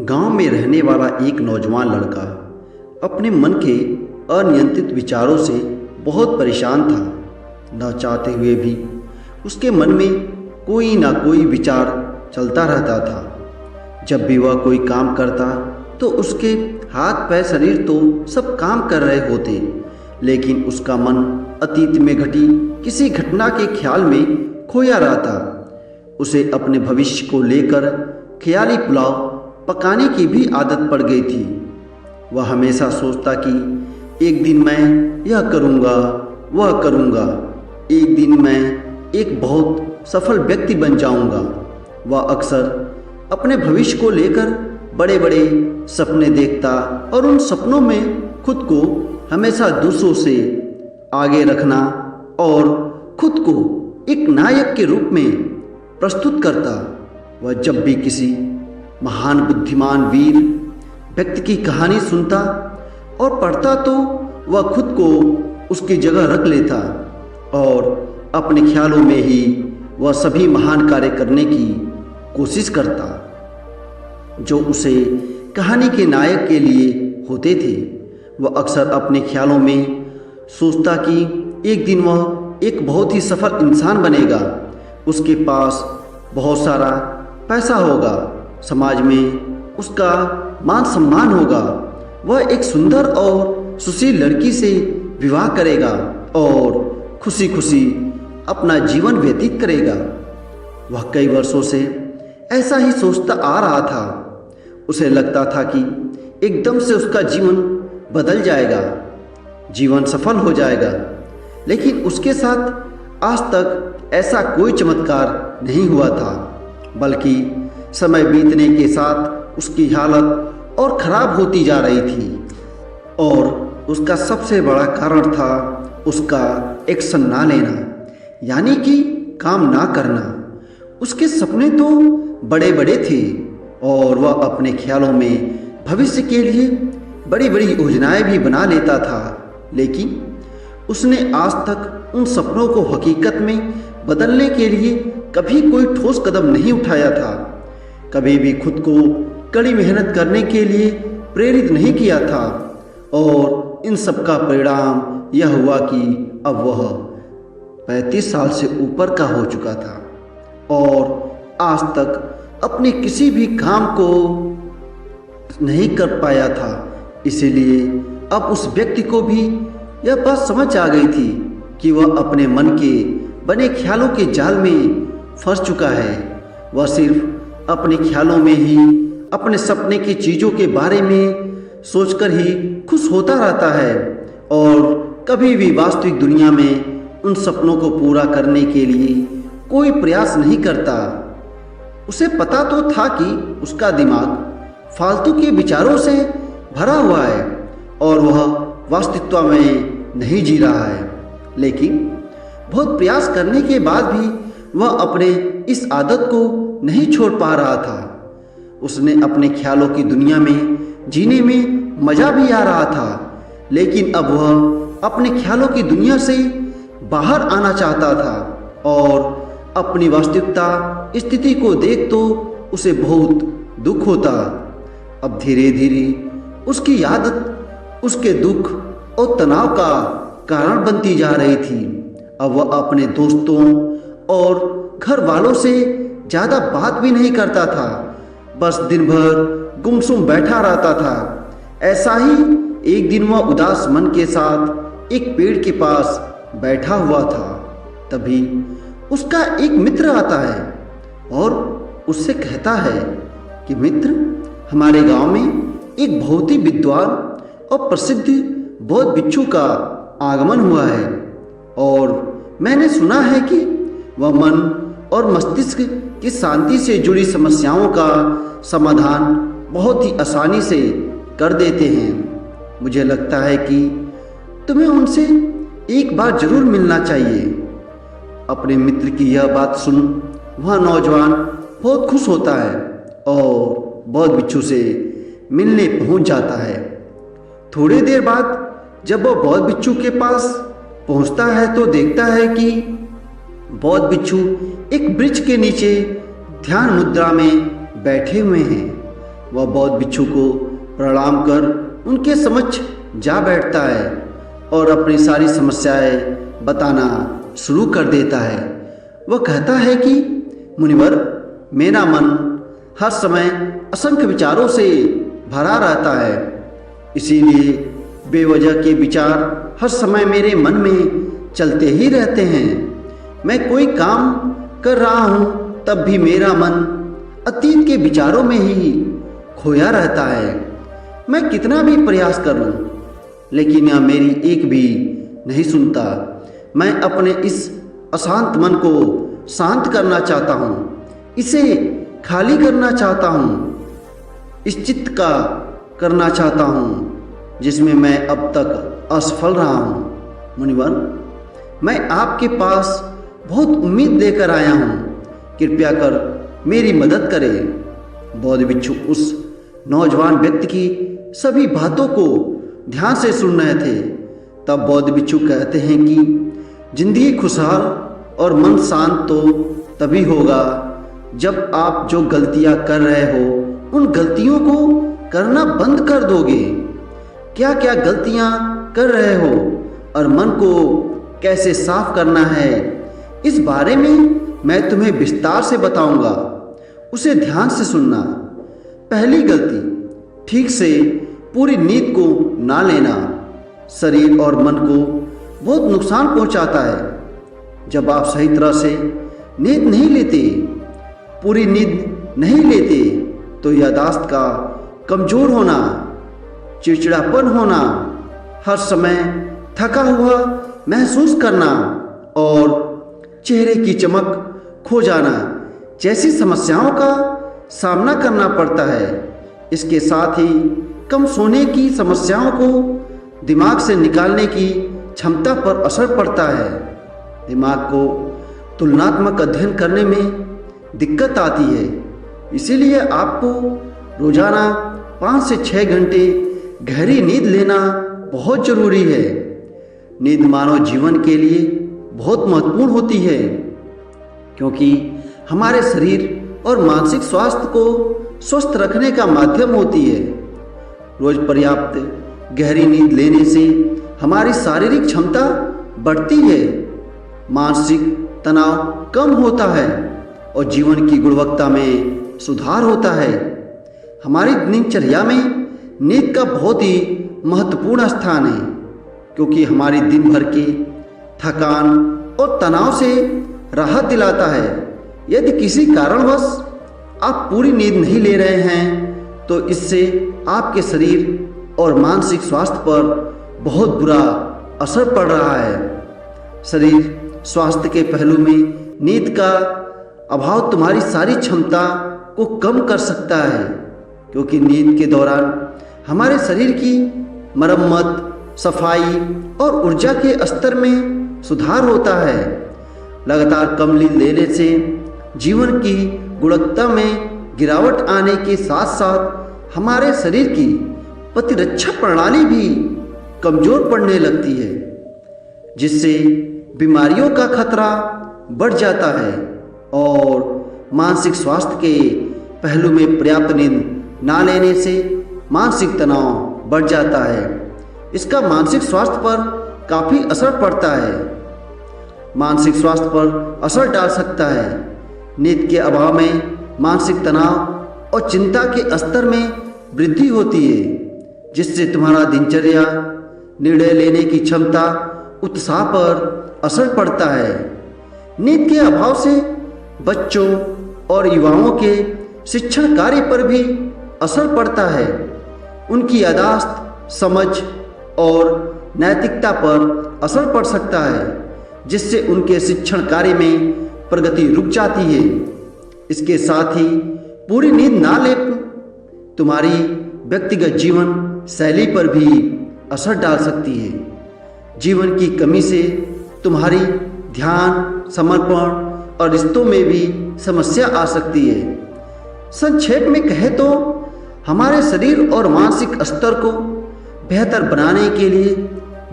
गांव में रहने वाला एक नौजवान लड़का अपने मन के अनियंत्रित विचारों से बहुत परेशान था। न चाहते हुए भी उसके मन में कोई ना कोई विचार चलता रहता था। जब भी वह कोई काम करता तो उसके हाथ पैर शरीर तो सब काम कर रहे होते, लेकिन उसका मन अतीत में घटी किसी घटना के ख्याल में खोया रहता। उसे अपने भविष्य को लेकर ख्याली पुलाव पकाने की भी आदत पड़ गई थी। वह हमेशा सोचता कि एक दिन मैं यह करूँगा, वह करूँगा, एक दिन मैं एक बहुत सफल व्यक्ति बन जाऊँगा। वह अक्सर अपने भविष्य को लेकर बड़े बड़े सपने देखता और उन सपनों में खुद को हमेशा दूसरों से आगे रखना और खुद को एक नायक के रूप में प्रस्तुत करता। वह जब भी किसी महान बुद्धिमान वीर व्यक्ति की कहानी सुनता और पढ़ता तो वह खुद को उसकी जगह रख लेता और अपने ख्यालों में ही वह सभी महान कार्य करने की कोशिश करता जो उसे कहानी के नायक के लिए होते थे। वह अक्सर अपने ख्यालों में सोचता कि एक दिन वह एक बहुत ही सफल इंसान बनेगा, उसके पास बहुत सारा पैसा होगा, समाज में उसका मान सम्मान होगा, वह एक सुंदर और सुशील लड़की से विवाह करेगा और खुशी खुशी अपना जीवन व्यतीत करेगा। वह कई वर्षों से ऐसा ही सोचता आ रहा था। उसे लगता था कि एकदम से उसका जीवन बदल जाएगा, जीवन सफल हो जाएगा, लेकिन उसके साथ आज तक ऐसा कोई चमत्कार नहीं हुआ था। बल्कि समय बीतने के साथ उसकी हालत और ख़राब होती जा रही थी और उसका सबसे बड़ा कारण था उसका एक्शन ना लेना, यानी कि काम ना करना। उसके सपने तो बड़े बड़े थे और वह अपने ख्यालों में भविष्य के लिए बड़ी बड़ी योजनाएं भी बना लेता था, लेकिन उसने आज तक उन सपनों को हकीकत में बदलने के लिए कभी कोई ठोस कदम नहीं उठाया था। कभी भी खुद को कड़ी मेहनत करने के लिए प्रेरित नहीं किया था और इन सब का परिणाम यह हुआ कि अब वह 35 साल से ऊपर का हो चुका था और आज तक अपने किसी भी काम को नहीं कर पाया था। इसीलिए अब उस व्यक्ति को भी यह बात समझ आ गई थी कि वह अपने मन के बने ख्यालों के जाल में फंस चुका है। वह सिर्फ अपने ख्यालों में ही अपने सपने की चीज़ों के बारे में सोचकर ही खुश होता रहता है और कभी भी वास्तविक दुनिया में उन सपनों को पूरा करने के लिए कोई प्रयास नहीं करता। उसे पता तो था कि उसका दिमाग फालतू के विचारों से भरा हुआ है और वह वास्तविकता में नहीं जी रहा है, लेकिन बहुत प्रयास करने के बाद भी वह अपने इस आदत को नहीं छोड़ पा रहा था। उसने अपने ख्यालों की दुनिया में जीने में मज़ा भी आ रहा था, लेकिन अब वह अपने ख्यालों की दुनिया से बाहर आना चाहता था और अपनी वास्तविकता स्थिति को देख तो उसे बहुत दुख होता। अब धीरे धीरे उसकी आदत उसके दुख और तनाव का कारण बनती जा रही थी। अब वह अपने दोस्तों और घर वालों से ज़्यादा बात भी नहीं करता था, बस दिन भर गुमसुम बैठा रहता था। ऐसा ही एक दिन वह उदास मन के साथ एक पेड़ के पास बैठा हुआ था। तभी उसका एक मित्र आता है और उससे कहता है कि मित्र, हमारे गांव में एक बहुत ही विद्वान और प्रसिद्ध बौद्ध भिक्षु का आगमन हुआ है और मैंने सुना है कि वह मन और मस्तिष्क की शांति से जुड़ी समस्याओं का समाधान बहुत ही आसानी से कर देते हैं। मुझे लगता है कि तुम्हें उनसे एक बार जरूर मिलना चाहिए। अपने मित्र की यह बात सुन वह नौजवान बहुत खुश होता है और बौद्ध भिक्षु से मिलने पहुंच जाता है। थोड़ी देर बाद जब वह बौद्ध भिक्षु के पास पहुंचता है तो देखता है कि बौद्ध भिक्षु एक वृक्ष के नीचे ध्यान मुद्रा में बैठे हुए हैं। वह बौद्ध भिक्षु को प्रणाम कर उनके समक्ष जा बैठता है और अपनी सारी समस्याएं बताना शुरू कर देता है। वह कहता है कि मुनिवर, मेरा मन हर समय असंख्य विचारों से भरा रहता है, इसीलिए बेवजह के विचार हर समय मेरे मन में चलते ही रहते हैं। मैं कोई काम कर रहा हूँ तब भी मेरा मन अतीत के विचारों में ही खोया रहता है। मैं कितना भी प्रयास कर लूँ लेकिन यह मेरी एक भी नहीं सुनता। मैं अपने इस अशांत मन को शांत करना चाहता हूँ, इसे खाली करना चाहता हूँ, इस चित्त का करना चाहता हूँ जिसमें मैं अब तक असफल रहा हूँ। मुनिवर, मैं आपके पास बहुत उम्मीद लेकर आया हूँ, कृपया कर मेरी मदद करें। बौद्ध भिक्षु उस नौजवान व्यक्ति की सभी बातों को ध्यान से सुन रहे थे। तब बौद्ध भिक्षु कहते हैं कि जिंदगी खुशहाल और मन शांत तो तभी होगा जब आप जो गलतियां कर रहे हो उन गलतियों को करना बंद कर दोगे। क्या क्या गलतियां कर रहे हो और मन को कैसे साफ करना है, इस बारे में मैं तुम्हें विस्तार से बताऊंगा, उसे ध्यान से सुनना। पहली गलती, ठीक से पूरी नींद को ना लेना शरीर और मन को बहुत नुकसान पहुंचाता है। जब आप सही तरह से नींद नहीं लेते, पूरी नींद नहीं लेते, तो याददाश्त का कमजोर होना, चिड़चिड़ापन होना, हर समय थका हुआ महसूस करना और चेहरे की चमक खो जाना जैसी समस्याओं का सामना करना पड़ता है। इसके साथ ही कम सोने की समस्याओं को दिमाग से निकालने की क्षमता पर असर पड़ता है। दिमाग को तुलनात्मक अध्ययन करने में दिक्कत आती है, इसीलिए आपको रोजाना 5 से 6 घंटे गहरी नींद लेना बहुत जरूरी है। नींद मानव जीवन के लिए बहुत महत्वपूर्ण होती है क्योंकि हमारे शरीर और मानसिक स्वास्थ्य को स्वस्थ रखने का माध्यम होती है। रोज पर्याप्त गहरी नींद लेने से हमारी शारीरिक क्षमता बढ़ती है, मानसिक तनाव कम होता है और जीवन की गुणवत्ता में सुधार होता है। हमारी दिनचर्या में नींद का बहुत ही महत्वपूर्ण स्थान है क्योंकि हमारी दिन भर की थकान और तनाव से राहत दिलाता है। यदि किसी कारणवश आप पूरी नींद नहीं ले रहे हैं तो इससे आपके शरीर और मानसिक स्वास्थ्य पर बहुत बुरा असर पड़ रहा है। शरीर स्वास्थ्य के पहलू में नींद का अभाव तुम्हारी सारी क्षमता को कम कर सकता है क्योंकि नींद के दौरान हमारे शरीर की मरम्मत, सफाई और ऊर्जा के स्तर में सुधार होता है। लगातार कम नींद लेने से जीवन की गुणवत्ता में गिरावट आने के साथ साथ हमारे शरीर की प्रतिरक्षा प्रणाली भी कमजोर पड़ने लगती है जिससे बीमारियों का खतरा बढ़ जाता है और मानसिक स्वास्थ्य के पहलू में पर्याप्त नींद ना लेने से मानसिक तनाव बढ़ जाता है। इसका मानसिक स्वास्थ्य पर काफ़ी असर पड़ता है, मानसिक स्वास्थ्य पर असर डाल सकता है। नींद के अभाव में मानसिक तनाव और चिंता के स्तर में वृद्धि होती है जिससे तुम्हारा दिनचर्या, निर्णय लेने की क्षमता, उत्साह पर असर पड़ता है। नींद के अभाव से बच्चों और युवाओं के शिक्षण कार्य पर भी असर पड़ता है। उनकी याददाश्त, समझ और नैतिकता पर असर पड़ सकता है जिससे उनके शिक्षण कार्य में प्रगति रुक जाती है। इसके साथ ही पूरी नींद ना ले तुम्हारी व्यक्तिगत जीवन शैली पर भी असर डाल सकती है। जीवन की कमी से तुम्हारी ध्यान, समर्पण और रिश्तों में भी समस्या आ सकती है। संक्षेप में कहे तो हमारे शरीर और मानसिक स्तर को बेहतर बनाने के लिए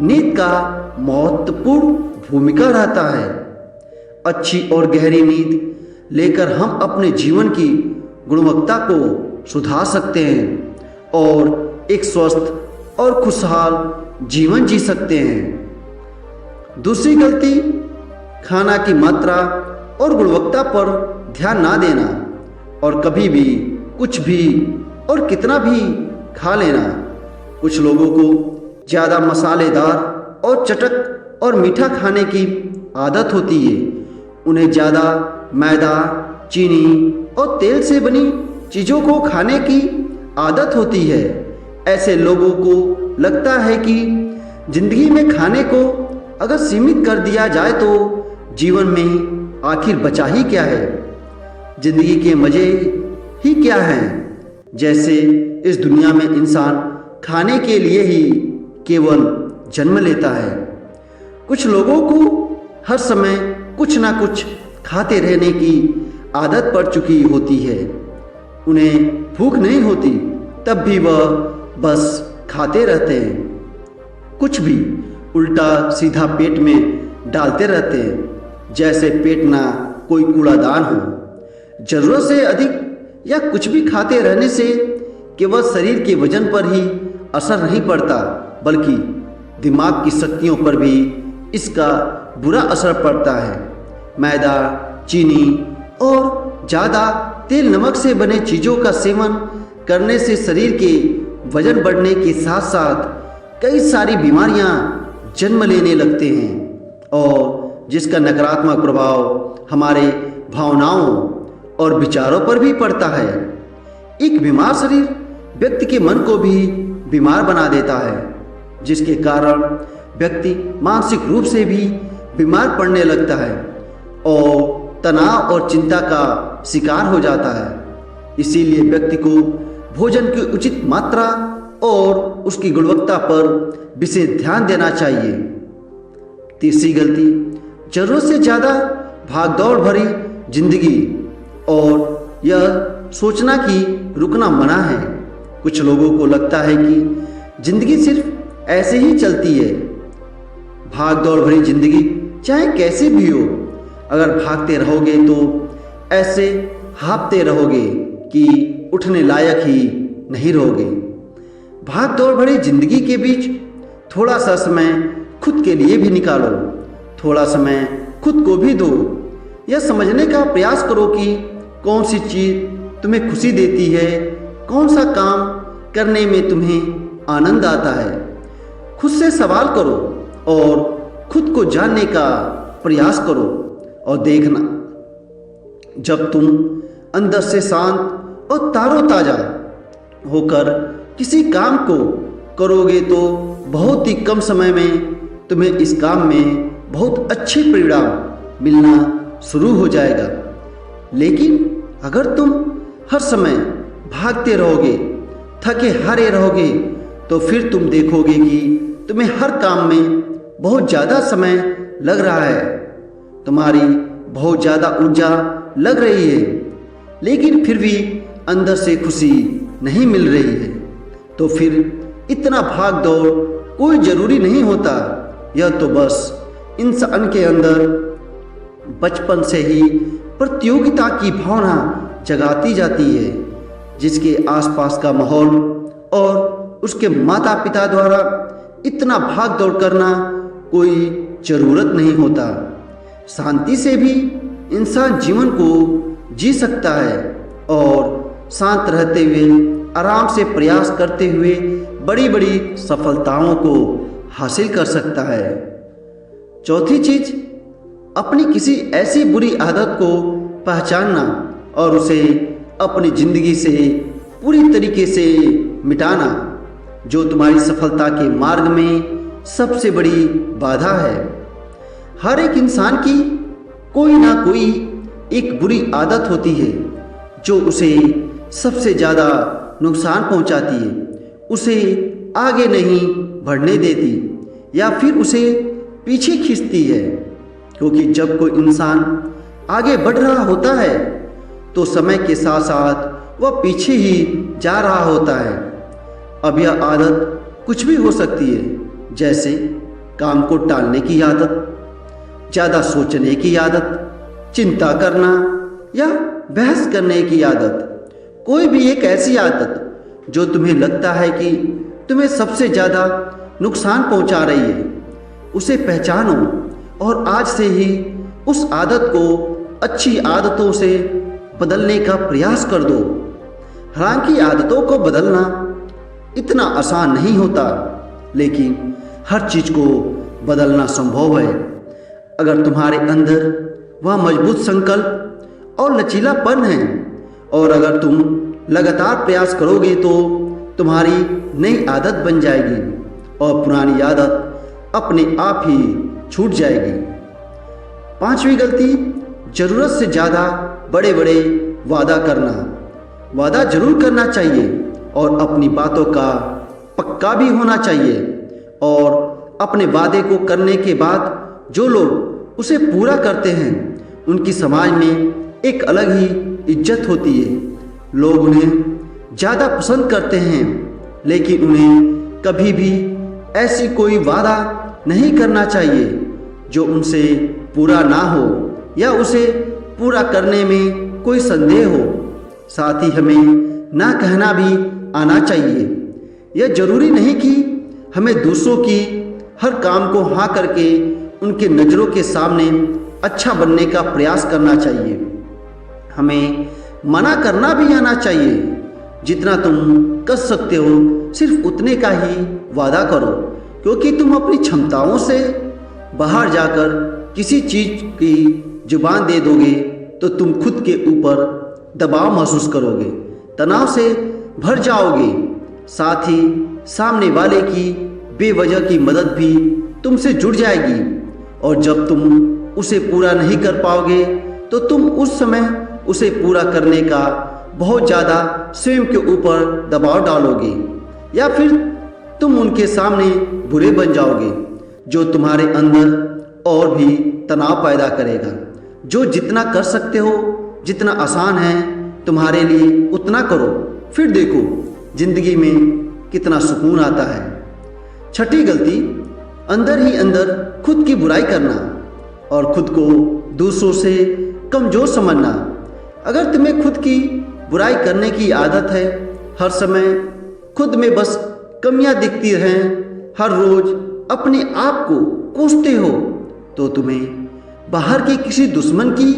नींद का महत्वपूर्ण भूमिका रहता है। अच्छी और गहरी नींद लेकर हम अपने जीवन की गुणवत्ता को सुधार सकते हैं और एक स्वस्थ और खुशहाल जीवन जी सकते हैं। दूसरी गलती, खाना की मात्रा और गुणवत्ता पर ध्यान ना देना और कभी भी कुछ भी और कितना भी खा लेना। कुछ लोगों को ज़्यादा मसालेदार और चटक और मीठा खाने की आदत होती है। उन्हें ज़्यादा मैदा, चीनी और तेल से बनी चीज़ों को खाने की आदत होती है। ऐसे लोगों को लगता है कि जिंदगी में खाने को अगर सीमित कर दिया जाए तो जीवन में आखिर बचा ही क्या है, जिंदगी के मज़े ही क्या हैं। जैसे इस दुनिया में इंसान खाने के लिए ही केवल जन्म लेता है। कुछ लोगों को हर समय कुछ ना कुछ खाते रहने की आदत पड़ चुकी होती है। उन्हें भूख नहीं होती तब भी वह बस खाते रहते हैं, कुछ भी उल्टा सीधा पेट में डालते रहते हैं, जैसे पेट ना कोई कूड़ादान हो। ज़रूरत से अधिक या कुछ भी खाते रहने से केवल शरीर के वजन पर ही असर नहीं पड़ता, बल्कि दिमाग की शक्तियों पर भी इसका बुरा असर पड़ता है। मैदा, चीनी और ज़्यादा तेल नमक से बने चीज़ों का सेवन करने से शरीर के वजन बढ़ने के साथ साथ कई सारी बीमारियां जन्म लेने लगते हैं और जिसका नकारात्मक प्रभाव हमारे भावनाओं और विचारों पर भी पड़ता है। एक बीमार शरीर व्यक्ति के मन को भी बीमार बना देता है, जिसके कारण व्यक्ति मानसिक रूप से भी बीमार पड़ने लगता है और तनाव और चिंता का शिकार हो जाता है। इसीलिए व्यक्ति को भोजन की उचित मात्रा और उसकी गुणवत्ता पर विशेष ध्यान देना चाहिए। तीसरी गलती, जरूरत से ज़्यादा भागदौड़ भरी जिंदगी और यह सोचना कि रुकना मना है। कुछ लोगों को लगता है कि जिंदगी सिर्फ ऐसे ही चलती है। भागदौड़ भरी जिंदगी चाहे कैसे भी हो, अगर भागते रहोगे तो ऐसे हाँफते रहोगे कि उठने लायक ही नहीं रहोगे। भाग दौड़ भरी जिंदगी के बीच थोड़ा सा समय खुद के लिए भी निकालो, थोड़ा समय खुद को भी दो। यह समझने का प्रयास करो कि कौन सी चीज़ तुम्हें खुशी देती है, कौन सा काम करने में तुम्हें आनंद आता है। खुद से सवाल करो और खुद को जानने का प्रयास करो और देखना, जब तुम अंदर से शांत और तारोताजा होकर किसी काम को करोगे तो बहुत ही कम समय में तुम्हें इस काम में बहुत अच्छे परिणाम मिलना शुरू हो जाएगा। लेकिन अगर तुम हर समय भागते रहोगे, थके हारे रहोगे, तो फिर तुम देखोगे कि तुम्हें हर काम में बहुत ज़्यादा समय लग रहा है, तुम्हारी बहुत ज़्यादा ऊर्जा लग रही है, लेकिन फिर भी अंदर से खुशी नहीं मिल रही है। तो फिर इतना भाग दौड़ कोई ज़रूरी नहीं होता। यह तो बस इंसान के अंदर बचपन से ही प्रतियोगिता की भावना जगाती जाती है, जिसके आसपास का माहौल और उसके माता पिता द्वारा इतना भाग दौड़ करना कोई ज़रूरत नहीं होता। शांति से भी इंसान जीवन को जी सकता है और शांत रहते हुए, आराम से प्रयास करते हुए बड़ी बड़ी सफलताओं को हासिल कर सकता है। चौथी चीज, अपनी किसी ऐसी बुरी आदत को पहचानना और उसे अपनी जिंदगी से पूरी तरीके से मिटाना, जो तुम्हारी सफलता के मार्ग में सबसे बड़ी बाधा है। हर एक इंसान की कोई ना कोई एक बुरी आदत होती है जो उसे सबसे ज़्यादा नुकसान पहुंचाती है, उसे आगे नहीं बढ़ने देती या फिर उसे पीछे खींचती है। क्योंकि जब कोई इंसान आगे बढ़ रहा होता है तो समय के साथ साथ वह पीछे ही जा रहा होता है। अब यह आदत कुछ भी हो सकती है, जैसे काम को टालने की आदत, ज़्यादा सोचने की आदत, चिंता करना या बहस करने की आदत। कोई भी एक ऐसी आदत जो तुम्हें लगता है कि तुम्हें सबसे ज़्यादा नुकसान पहुंचा रही है, उसे पहचानो और आज से ही उस आदत को अच्छी आदतों से बदलने का प्रयास कर दो। हालांकि आदतों को बदलना इतना आसान नहीं होता, लेकिन हर चीज़ को बदलना संभव है अगर तुम्हारे अंदर वह मजबूत संकल्प और लचीलापन है। और अगर तुम लगातार प्रयास करोगे तो तुम्हारी नई आदत बन जाएगी और पुरानी आदत अपने आप ही छूट जाएगी। 5वीं गलती, ज़रूरत से ज़्यादा बड़े बड़े वादा करना। वादा जरूर करना चाहिए और अपनी बातों का पक्का भी होना चाहिए, और अपने वादे को करने के बाद जो लोग उसे पूरा करते हैं उनकी समाज में एक अलग ही इज्जत होती है। लोग उन्हें ज़्यादा पसंद करते हैं, लेकिन उन्हें कभी भी ऐसी कोई वादा नहीं करना चाहिए जो उनसे पूरा ना हो या उसे पूरा करने में कोई संदेह हो। साथ ही हमें ना कहना भी आना चाहिए। यह जरूरी नहीं कि हमें दूसरों की हर काम को हाँ करके उनके नज़रों के सामने अच्छा बनने का प्रयास करना चाहिए। हमें मना करना भी आना चाहिए। जितना तुम कर सकते हो सिर्फ उतने का ही वादा करो, क्योंकि तुम अपनी क्षमताओं से बाहर जाकर किसी चीज़ की जुबान दे दोगे तो तुम खुद के ऊपर दबाव महसूस करोगे, तनाव से भर जाओगे। साथ ही सामने वाले की बेवजह की मदद भी तुमसे जुड़ जाएगी, और जब तुम उसे पूरा नहीं कर पाओगे तो तुम उस समय उसे पूरा करने का बहुत ज़्यादा स्वयं के ऊपर दबाव डालोगे, या फिर तुम उनके सामने बुरे बन जाओगे, जो तुम्हारे अंदर और भी तनाव पैदा करेगा। जो जितना कर सकते हो, जितना आसान है तुम्हारे लिए, उतना करो, फिर देखो जिंदगी में कितना सुकून आता है। 6ठी गलती, अंदर ही अंदर खुद की बुराई करना और खुद को दूसरों से कमज़ोर समझना। अगर तुम्हें खुद की बुराई करने की आदत है, हर समय खुद में बस कमियां दिखती रहें, हर रोज़ अपने आप को कोसते हो, तो तुम्हें बाहर के किसी दुश्मन की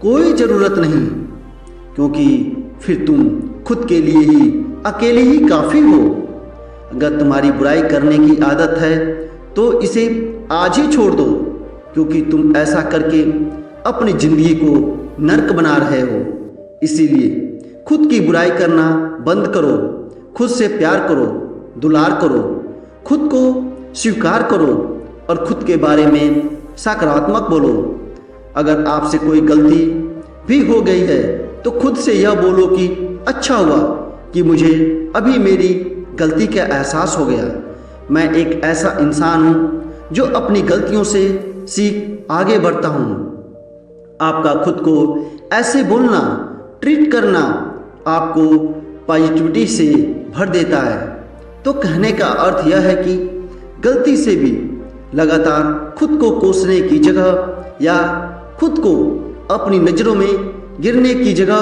कोई ज़रूरत नहीं, क्योंकि फिर तुम खुद के लिए ही अकेले ही काफ़ी हो। अगर तुम्हारी बुराई करने की आदत है तो इसे आज ही छोड़ दो, क्योंकि तुम ऐसा करके अपनी ज़िंदगी को नर्क बना रहे हो। इसीलिए खुद की बुराई करना बंद करो, खुद से प्यार करो, दुलार करो, खुद को स्वीकार करो और खुद के बारे में सकारात्मक बोलो। अगर आपसे कोई गलती भी हो गई है तो खुद से यह बोलो कि अच्छा हुआ कि मुझे अभी मेरी गलती का एहसास हो गया। मैं एक ऐसा इंसान हूँ जो अपनी गलतियों से सीख आगे बढ़ता हूँ। आपका खुद को ऐसे बोलना, ट्रीट करना आपको पॉजिटिविटी से भर देता है। तो कहने का अर्थ यह है कि गलती से भी लगातार खुद को कोसने की जगह या खुद को अपनी नज़रों में गिरने की जगह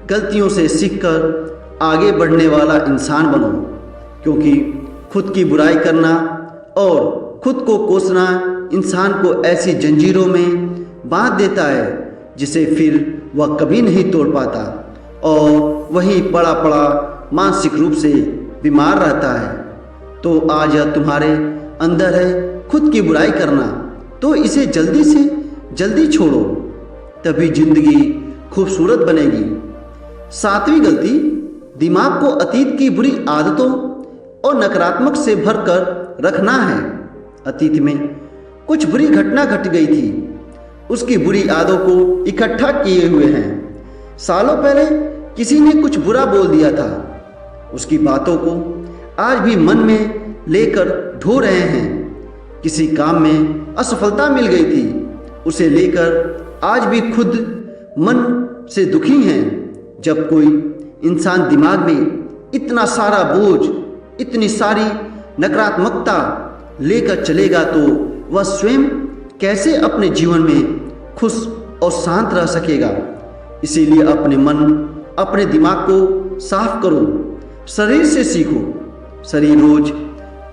गलतियों से सीखकर आगे बढ़ने वाला इंसान बनो, क्योंकि खुद की बुराई करना और खुद को कोसना इंसान को ऐसी जंजीरों में बांध देता है जिसे फिर वह कभी नहीं तोड़ पाता और वहीं पड़ा पड़ा मानसिक रूप से बीमार रहता है। तो आज यह तुम्हारे अंदर है खुद की बुराई करना, तो इसे जल्दी से जल्दी छोड़ो, तभी जिंदगी खूबसूरत बनेगी। 7वीं गलती, दिमाग को अतीत की बुरी आदतों और नकारात्मक से भरकर रखना है। अतीत में कुछ बुरी घटना घट गई थी, उसकी बुरी आदतों को इकट्ठा किए हुए हैं। सालों पहले किसी ने कुछ बुरा बोल दिया था, उसकी बातों को आज भी मन में लेकर ढो रहे हैं। किसी काम में असफलता मिल गई थी, उसे लेकर आज भी खुद मन से दुखी हैं। जब कोई इंसान दिमाग में इतना सारा बोझ, इतनी सारी नकारात्मकता लेकर चलेगा तो वह स्वयं कैसे अपने जीवन में खुश और शांत रह सकेगा। इसीलिए अपने मन अपने दिमाग को साफ करो, शरीर से सीखो। शरीर रोज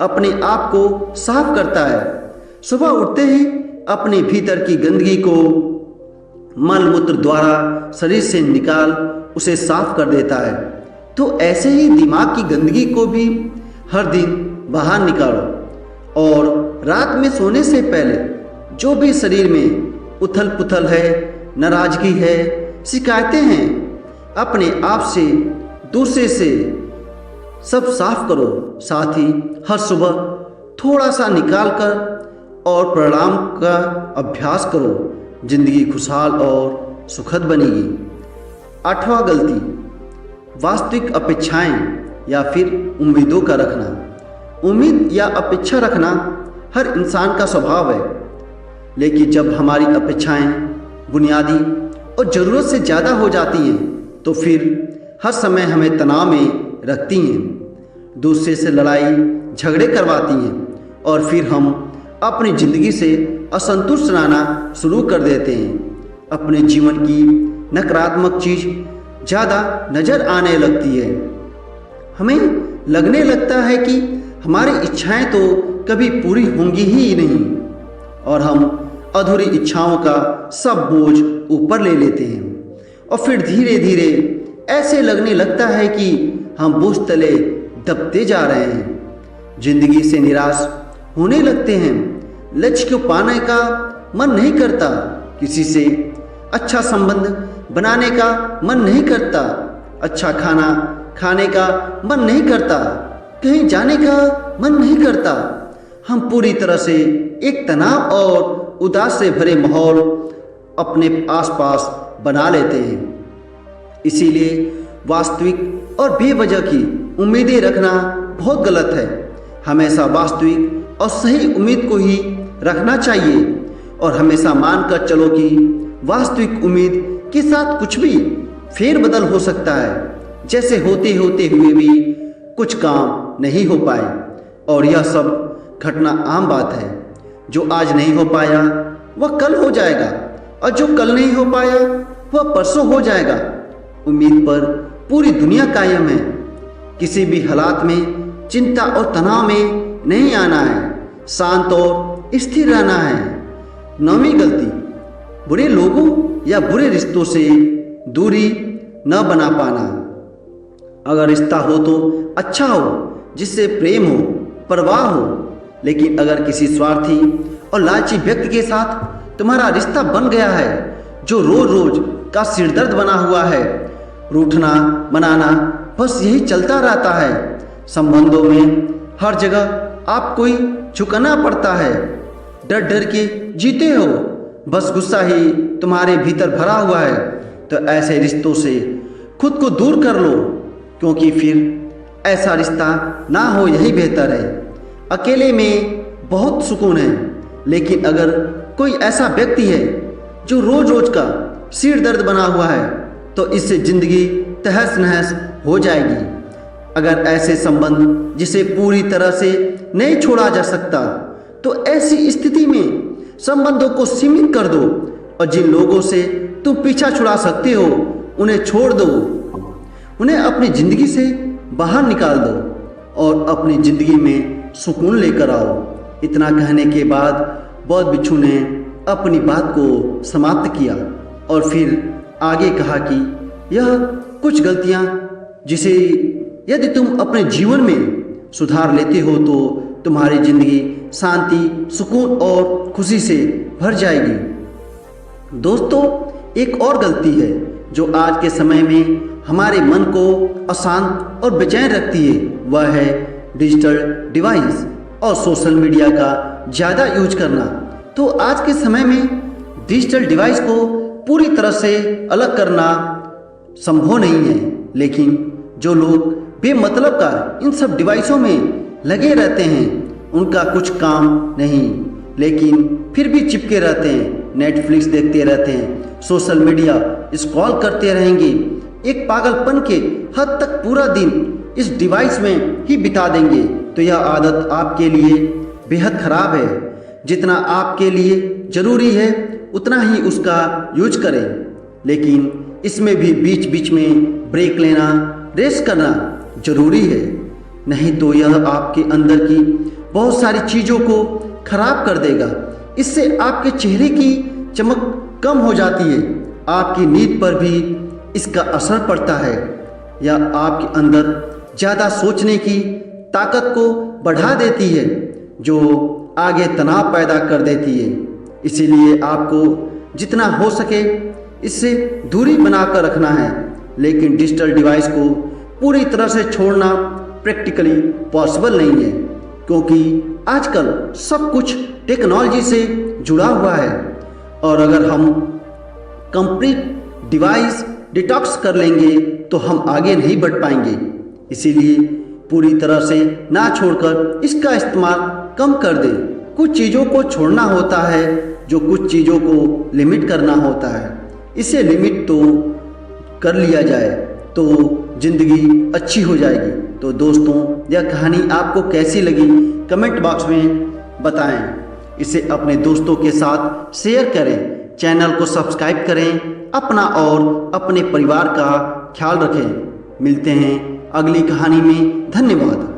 अपने आप को साफ करता है। सुबह उठते ही अपने भीतर की गंदगी को मल मूत्र द्वारा शरीर से निकाल उसे साफ कर देता है। तो ऐसे ही दिमाग की गंदगी को भी हर दिन बाहर निकालो और रात में सोने से पहले जो भी शरीर में उथल पुथल है, नाराजगी है, शिकायतें हैं, अपने आप से, दूसरे से सब साफ करो। साथ ही हर सुबह थोड़ा सा निकाल कर और प्राणायाम का अभ्यास करो। जिंदगी खुशहाल और सुखद बनेगी। 8वां गलती, वास्तविक अपेक्षाएं या फिर उम्मीदों का रखना। उम्मीद या अपेक्षा रखना हर इंसान का स्वभाव है, लेकिन जब हमारी अपेक्षाएं बुनियादी और ज़रूरत से ज़्यादा हो जाती हैं तो फिर हर समय हमें तनाव में रखती हैं, दूसरे से लड़ाई झगड़े करवाती हैं और फिर हम अपनी ज़िंदगी से असंतुष्ट रहना शुरू कर देते हैं। अपने जीवन की नकारात्मक चीज़ ज़्यादा नज़र आने लगती है। हमें लगने लगता है कि हमारी इच्छाएं तो कभी पूरी होंगी ही नहीं और हम अधूरी इच्छाओं का सब बोझ ऊपर ले लेते हैं और फिर धीरे धीरे ऐसे लगने लगता है कि हम बोझ तले दबते जा रहे हैं। जिंदगी से निराश होने लगते हैं। लक्ष्य को पाने का मन नहीं करता। किसी से अच्छा संबंध बनाने का मन नहीं करता। अच्छा खाना खाने का मन नहीं करता। कहीं जाने का मन नहीं करता। हम पूरी तरह से एक तनाव और उदास से भरे माहौल अपने आसपास बना लेते हैं। इसीलिए वास्तविक और बेवजह की उम्मीदें रखना बहुत गलत है। हमेशा वास्तविक और सही उम्मीद को ही रखना चाहिए और हमेशा मानकर चलो कि वास्तविक उम्मीद के साथ कुछ भी फेरबदल हो सकता है। जैसे होते होते हुए भी कुछ काम नहीं हो पाए और यह सब घटना आम बात है। जो आज नहीं हो पाया वह कल हो जाएगा और जो कल नहीं हो पाया वह परसों हो जाएगा। उम्मीद पर पूरी दुनिया कायम है। किसी भी हालात में चिंता और तनाव में नहीं आना है। शांत और स्थिर रहना है। 9वीं गलती, बुरे लोगों या बुरे रिश्तों से दूरी न बना पाना। अगर रिश्ता हो तो अच्छा हो, जिससे प्रेम हो, परवाह हो, लेकिन अगर किसी स्वार्थी और लालची व्यक्ति के साथ तुम्हारा रिश्ता बन गया है जो रोज रोज का सिरदर्द बना हुआ है, रूठना मनाना बस यही चलता रहता है। संबंधों में हर जगह आपको ही झुकना पड़ता है। डर डर के जीते हो, बस गुस्सा ही तुम्हारे भीतर भरा हुआ है। तो ऐसे रिश्तों से खुद को दूर कर लो, क्योंकि फिर ऐसा रिश्ता ना हो यही बेहतर है। अकेले में बहुत सुकून है, लेकिन अगर कोई ऐसा व्यक्ति है जो रोज रोज का सिर दर्द बना हुआ है तो इससे जिंदगी तहस नहस हो जाएगी। अगर ऐसे संबंध जिसे पूरी तरह से नहीं छोड़ा जा सकता तो ऐसी स्थिति में संबंधों को सीमित कर दो और जिन लोगों से तुम पीछा छुड़ा सकते हो उन्हें छोड़ दो। उन्हें अपनी ज़िंदगी से बाहर निकाल दो और अपनी ज़िंदगी में सुकून लेकर आओ। इतना कहने के बाद बौद्ध भिक्षु ने अपनी बात को समाप्त किया और फिर आगे कहा कि यह कुछ गलतियाँ जिसे यदि तुम अपने जीवन में सुधार लेते हो तो तुम्हारी ज़िंदगी शांति, सुकून और खुशी से भर जाएगी। दोस्तों, एक और गलती है जो आज के समय में हमारे मन को अशांत और बेचैन रखती है, वह है डिजिटल डिवाइस और सोशल मीडिया का ज़्यादा यूज करना। तो आज के समय में डिजिटल डिवाइस को पूरी तरह से अलग करना संभव नहीं है, लेकिन जो लोग बेमतलब का इन सब डिवाइसों में लगे रहते हैं उनका कुछ काम नहीं, लेकिन फिर भी चिपके रहते हैं, नेटफ्लिक्स देखते रहते हैं, सोशल मीडिया स्क्रॉल करते रहेंगे, एक पागलपन के हद तक पूरा दिन इस डिवाइस में ही बिता देंगे। तो यह आदत आपके लिए बेहद खराब है। जितना आपके लिए ज़रूरी है उतना ही उसका यूज करें, लेकिन इसमें भी बीच बीच में ब्रेक लेना, रेस्ट करना जरूरी है। नहीं तो यह आपके अंदर की बहुत सारी चीज़ों को खराब कर देगा। इससे आपके चेहरे की चमक कम हो जाती है, आपकी नींद पर भी इसका असर पड़ता है या आपके अंदर ज़्यादा सोचने की ताकत को बढ़ा देती है, जो आगे तनाव पैदा कर देती है। इसीलिए आपको जितना हो सके इससे दूरी बनाकर रखना है। लेकिन डिजिटल डिवाइस को पूरी तरह से छोड़ना प्रैक्टिकली पॉसिबल नहीं है, क्योंकि आजकल सब कुछ टेक्नोलॉजी से जुड़ा हुआ है। और अगर हम कंप्लीट डिवाइस डिटॉक्स कर लेंगे तो हम आगे नहीं बढ़ पाएंगे। इसीलिए पूरी तरह से ना छोड़कर इसका इस्तेमाल कम कर दें। कुछ चीज़ों को छोड़ना होता है, जो कुछ चीज़ों को लिमिट करना होता है। इसे लिमिट तो कर लिया जाए तो ज़िंदगी अच्छी हो जाएगी। तो दोस्तों, यह कहानी आपको कैसी लगी कमेंट बॉक्स में बताएं। इसे अपने दोस्तों के साथ शेयर करें, चैनल को सब्सक्राइब करें, अपना और अपने परिवार का ख्याल रखें। मिलते हैं अगली कहानी में। धन्यवाद।